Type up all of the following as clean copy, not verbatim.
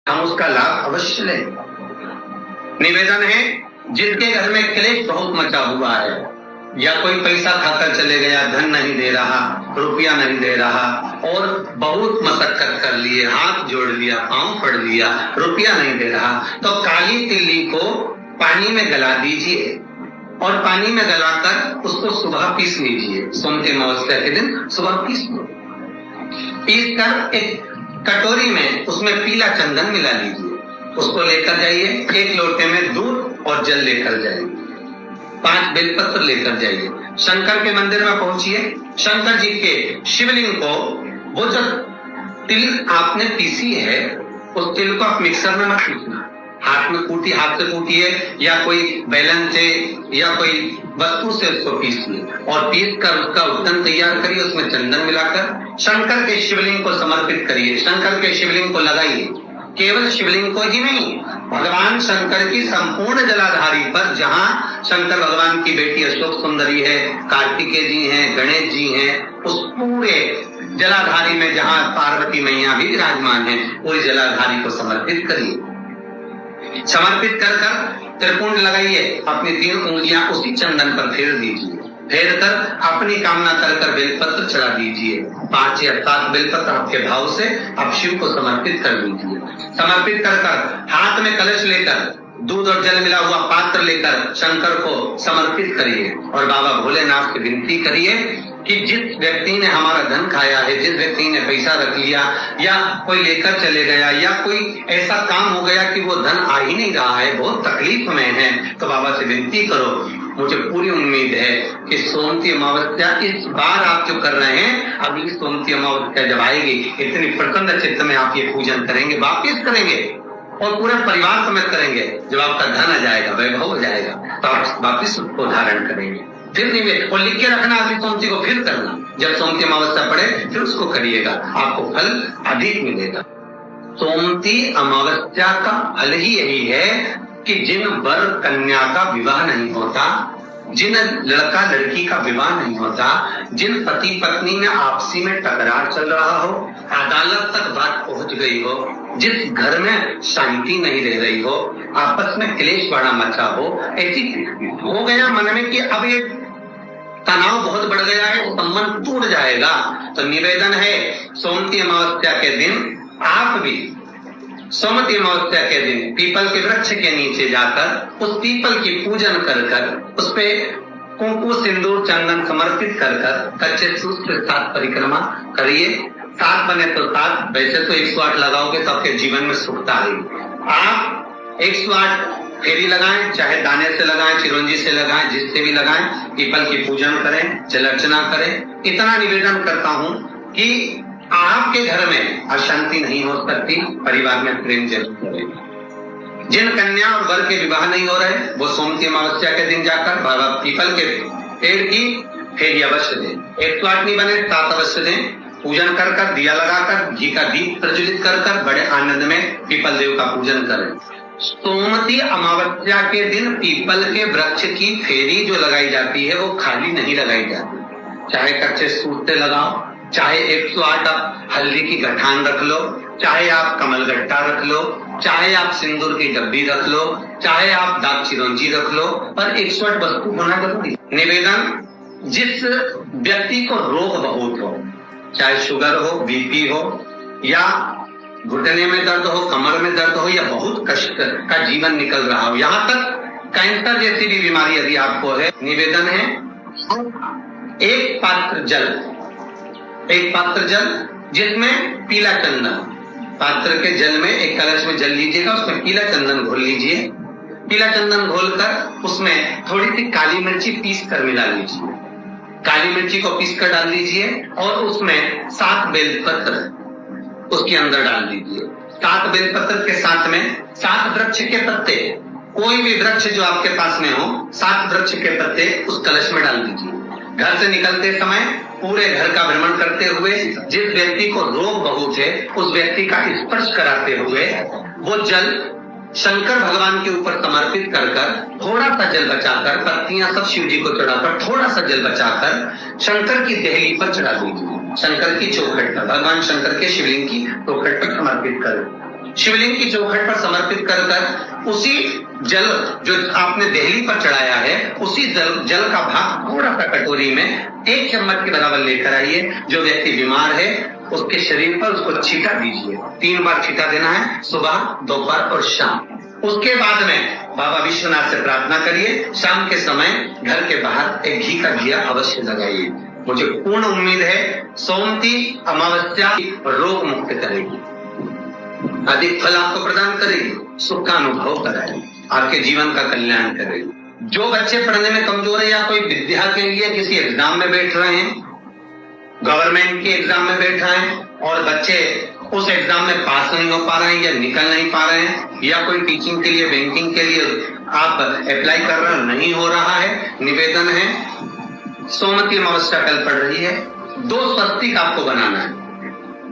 हम उसका लाभ अवश्य लें। निवेदन है, जिनके घर में क्लेश बहुत मचा हुआ है या कोई पैसा खाकर चले गया, धन नहीं दे रहा, रुपया नहीं दे रहा और बहुत मशक्कत कर लिए, हाथ जोड़ लिया, पांव पड़ लिया, रुपया नहीं दे रहा, तो काली तिल्ली को पानी में गला दीजिए और पानी में गलाकर उसको सुबह पीस लीजिए। सोमती अमावस्या के दिन सुबह पीस लो। पीस कर एक कटोरी में उसमें पीला चंदन मिला लीजिए, उसको लेकर जाइए। एक लोटे में दूध और जल लेकर जाइए, 5 बेलपत्र लेकर जाइए। शंकर के मंदिर में पहुंचिए। शंकर जी के शिवलिंग को, वो जो तिल आपने पीसी है उस तिल को आप मिक्सर में मत पीसना, हाथ से कूटिए या कोई बेलन से या कोई वस्तु से उसको पीसिए और पीस कर उसका उत्तन तैयार करिए। उसमें चंदन मिलाकर शंकर के शिवलिंग को समर्पित करिए। शंकर के शिवलिंग को लगाइए, केवल शिवलिंग को ही नहीं, भगवान शंकर की संपूर्ण जलाधारी पर, जहां शंकर भगवान की बेटी अशोक सुंदरी है, कार्तिकेय जी हैं, गणेश जी हैं, उस पूरे जलाधारी में जहां पार्वती मैया भी विराजमान है, पूरी जलाधारी को समर्पित करिए। समर्पित कर त्रिपुंड लगाइए, अपनी 3 उंगलियां उसी चंदन पर फेर दीजिए। फेर कर अपनी कामना कर बेलपत्र चढ़ा दीजिए। 5 या 7 बेलपत्र आपके भाव से आप शिव को समर्पित कर दीजिए। समर्पित कर हाथ में कलश लेकर दूध और जल मिला हुआ पात्र लेकर शंकर को समर्पित करिए और बाबा भोलेनाथ से विनती करिए कि जिस व्यक्ति ने हमारा धन खाया है, जिस व्यक्ति ने पैसा रख लिया या कोई लेकर चले गया या कोई ऐसा काम हो गया कि वो धन आ ही नहीं रहा है, बहुत तकलीफ में है, तो बाबा से विनती करो। मुझे पूरी उम्मीद है कि सोमती अमावस्या इस बार आप जो कर रहे हैं, अगली सोमती अमावस्या जब आएगी, इतनी प्रसन्न चित्त में आप ये पूजन करेंगे, वापिस करेंगे और पूरे परिवार समेत करेंगे। जब आपका धन आ जाएगा, वैभव हो जाएगा, तो आप वापिस उसको धारण करेंगे। फिर निवेद और लिख के रखना, अगली सोमती को फिर करना। जब सोमती अमावस्या पड़े फिर उसको करिएगा, आपको फल अधिक मिलेगा। सोमती अमावस्या का फल ही यही है कि जिन वर कन्या का विवाह नहीं होता, जिन लड़का लड़की का विवाह नहीं होता, जिन पति पत्नी में आपसी में टकरार चल रहा हो, अदालत तक बात पहुंच गई हो, जिस घर में शांति नहीं रह रही हो, आपस में क्लेश बड़ा मचा हो, ऐसी हो गया मन में कि अब ये तनाव बहुत बढ़ गया है, संबंध टूट जाएगा, तो निवेदन है सोमती अमावस्या के दिन आप भी सोमती अमावस्या के दिन पीपल के वृक्ष के नीचे जाकर उस पीपल की पूजन कर उस पे कुंकु सिंदूर चंदन समर्पित कर कच्चे सूत के साथ परिक्रमा करिए। 7 बने तो 7, वैसे तो 108 लगाओगे तो आपके जीवन में सुखता आएगी। आप 108 फेरी लगाएं, चाहे दाने से लगाएं, चिरंजी से लगाएं, जिससे भी लगाएं, पीपल की पूजन करें, जल अर्चना करें। इतना निवेदन करता हूं कि आपके घर में अशांति नहीं हो सकती, परिवार में प्रेम जरूर करें। जिन कन्या और वर के विवाह नहीं हो रहे, वो सोमती अमावस्या के दिन जाकर बाबा पीपल के पेड़ की फेरी अवश्य दें। 108 नहीं बने 7 अवश्य दें। पूजन कर दिया लगाकर घी का दीप प्रज्वलित कर बड़े आनंद में पीपल देव का पूजन करें। सोमती अमावस्या के दिन पीपल के वृक्ष की फेरी जो लगाई जाती है वो खाली नहीं लगाई जाती, चाहे कच्चे सूत से लगाओ, चाहे 108 आप हल्दी की गठान रख लो, चाहे आप कमलगट्टा रख लो, चाहे आप सिंदूर की डब्बी रख लो, चाहे आप दाग चिरौंजी रख लो, पर 108 वस्तु होना जरूरी। निवेदन, जिस व्यक्ति को रोग बहुत हो, चाहे शुगर हो, बीपी हो या घुटने में दर्द हो, कमर में दर्द हो या बहुत कष्ट का जीवन निकल रहा हो, यहाँ तक कैंसर जैसी भी बीमारी यदि आपको है, निवेदन है एक पात्र जल जिसमें पीला चंदन, पात्र के जल में एक कलश में जल लीजिएगा, उसमें पीला चंदन घोल लीजिए। पीला चंदन घोलकर उसमें थोड़ी सी काली मिर्ची पीस कर मिला लीजिए। काली मिर्ची को पीस कर डाल दीजिए और उसमें 7 बेलपत्र उसके अंदर डाल दीजिए। 7 बेलपत्र के साथ में 7 वृक्ष के पत्ते, कोई भी वृक्ष जो आपके पास में हो, 7 वृक्ष के पत्ते उस कलश में डाल दीजिए। घर से निकलते समय पूरे घर का भ्रमण करते हुए जिस व्यक्ति को रोग बहुत है उस व्यक्ति का स्पर्श कराते हुए वो जल शंकर भगवान के ऊपर समर्पित कर थोड़ा सा जल बचाकर, पत्तियां सब शिव जी को चढ़ाकर थोड़ा सा जल बचाकर शंकर की देहली पर चढ़ा दीजिए। शंकर की चौखट पर, भगवान शंकर के शिवलिंग की चौखट पर समर्पित करें। शिवलिंग की चौखट पर समर्पित कर कर उसी जल जो आपने देहली पर चढ़ाया है, उसी जल का भाग थोड़ा सा कटोरी में 1 चम्मच के बराबर लेकर आइए। जो व्यक्ति बीमार है उसके शरीर पर उसको छींटा दीजिए। 3 बार छींटा देना है, सुबह, दोपहर और शाम। उसके बाद में बाबा विश्वनाथ से प्रार्थना करिए। शाम के समय घर के बाहर एक घी का दिया अवश्य लगाइए। मुझे पूर्ण उम्मीद है सोमती अमावस्या रोग मुक्त करेगी, अधिक फल आपको प्रदान करेगी, सुख का अनुभव कराएगी, आपके जीवन का कल्याण करेगी। जो बच्चे पढ़ने में कमजोर है या कोई विद्या के लिए किसी एग्जाम में बैठ रहे हैं, गवर्नमेंट के एग्जाम में बैठ रहे हैं और बच्चे उस एग्जाम में पास नहीं हो पा रहे हैं या निकल नहीं पा रहे हैं, या कोई टीचिंग के लिए, बैंकिंग के लिए आप अप्लाई कर रहे हो, नहीं हो रहा है, निवेदन है, सोमती अमावस्या कल पड़ रही है, 2 स्वस्तिक आपको बनाना है।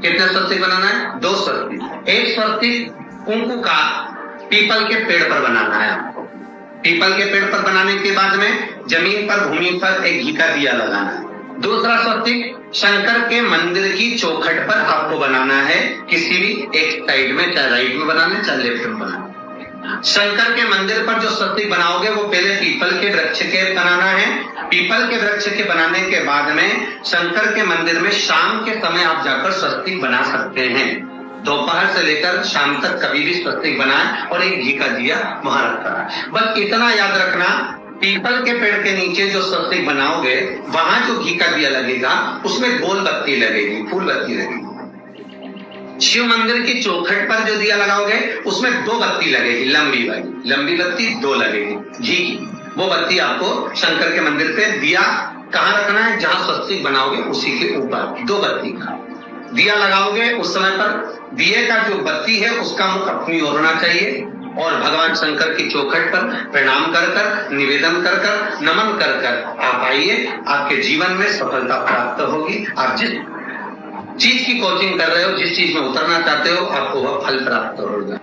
कितने स्वस्तिक बनाना है? 2 स्वस्तिक। एक स्वस्तिक कुंकू का पीपल के पेड़ पर बनाना है आपको। पीपल के पेड़ पर बनाने के बाद में जमीन पर, भूमि पर एक घी का दिया लगाना है। दूसरा स्वस्तिक शंकर के मंदिर की चौखट पर आपको बनाना है, किसी भी एक साइड में, चाहे राइट में बनाना है चाहे लेफ्ट में बनाना है। शंकर के मंदिर पर जो स्वस्तिक बनाओगे वो पहले पीपल के वृक्ष के बनाना है। पीपल के वृक्ष के बनाने के बाद में शंकर के मंदिर में शाम के समय आप जाकर स्वस्तिक बना सकते हैं। दोपहर से लेकर शाम तक कभी भी स्वस्तिक बनाएं और एक घी का दिया वहां रखना। बस इतना याद रखना, पीपल के पेड़ के नीचे जो स्वस्तिक बनाओगे वहां जो घी का दिया लगेगा उसमें गोल बत्ती लगेगी, फूल बत्ती लगेगी। शिव मंदिर की चौखट पर जो दिया लगाओगे उसमें 2 बत्ती लगेगी, लंबी वाली, लंबी बत्ती 2 लगेगी घी की। वो बत्ती आपको शंकर के मंदिर पे दिया कहाँ रखना है? जहां स्वस्तिक बनाओगे उसी के ऊपर 2 बत्ती का दिया लगाओगे। उस समय पर दिए का जो बत्ती है उसका मुख अपनी ओर होना चाहिए और भगवान शंकर की चौखट पर प्रणाम कर कर, निवेदन कर कर, नमन कर कर आप आइए। आपके जीवन में सफलता प्राप्त होगी। आप जिस चीज की कोचिंग कर रहे हो, जिस चीज में उतरना चाहते हो, आपको वह फल प्राप्त होगा।